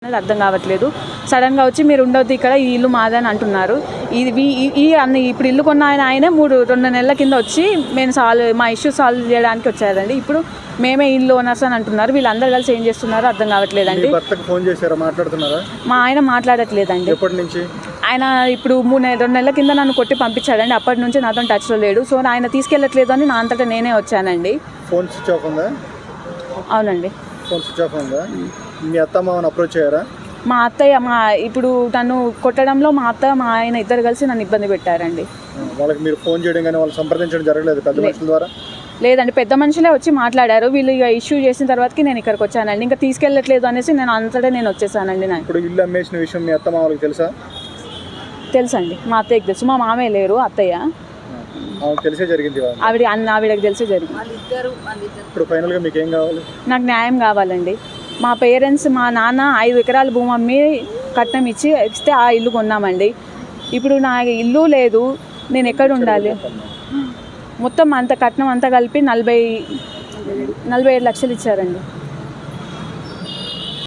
అనేది అర్థం కావట్లేదు. సడన్గా వచ్చి మీరు ఉండొద్దు ఇక్కడ, ఈ ఇల్లు మాదని అంటున్నారు. ఇప్పుడు ఇల్లు కొన్న ఆయనే 2 నెలల కింద వచ్చి మా ఇష్యూ సాల్వ్ చేయడానికి వచ్చారండి. ఇప్పుడు మేమే ఇల్లు ఓనర్స్ అని అంటున్నారు. వీళ్ళందరూ కలిసి ఏం చేస్తున్నారో అర్థం కావట్లేదండి. మా ఆయన మాట్లాడట్లేదండి. ఆయన ఇప్పుడు 2 నెలల కింద నన్ను కొట్టి పంపించాడండి. అప్పటి నుంచి నాతో టచ్లో లేడు. సో ఆయన తీసుకెళ్ళట్లేదు అని నా అంతటా నేనే వచ్చానండి. ఫోన్ స్విచ్ ఆఫ్ ఉందా? అవునండి. ఫోన్ స్విచ్ ఆఫ్ ఉందా? మీ అత్తమ్మని అప్రోచ్ అయ్యారా? మా అత్తయ్య ఇప్పుడు నన్ను కొట్టడంలో మా అత్త మా ఆయన ఇద్దరు కలిసి నన్ను ఇబ్బంది పెట్టారండి. వాళ్ళకి మీరు ఫోన్ చేయడం కానీ వాళ్ళు సంప్రదించడం జరగలేదు పెద్ద మనుషుల ద్వారా? లేదండి, పెద్ద మనుషులే వచ్చి మాట్లాడారు. వీళ్ళు ఇక ఇష్యూ చేసిన తర్వాతకి నేను ఇక్కడికి వచ్చానండి. ఇంకా తీసుకెళ్ళట్లేదు అనేసి నేను అంతటా నేను వచ్చేసానండి. ఇప్పుడు ఇల్లు అమ్మేసిన విషయం మీ అత్తమ్మ వాళ్ళకి తెలుసా? తెలుసండి, మా అత్తయ్యకి తెలుసు. మా మామయ్య లేరు, అత్తయ్య. తెలిసే జరిగింది. ఆవిడకి తెలిసే జరిగింది. ఇప్పుడు ఫైనల్గా మీకు ఏం కావాలి? నాకు న్యాయం కావాలండి. మా పేరెంట్స్, మా నాన్న 5 ఎకరాల భూమి అమ్మి కట్నం ఇస్తే ఆ ఇల్లు కొన్నామండి. ఇప్పుడు నా ఇల్లు లేదు, నేను ఎక్కడ ఉండాలి? మొత్తం అంత కట్నం అంతా కలిపి 47 లక్షలు ఇచ్చారండి.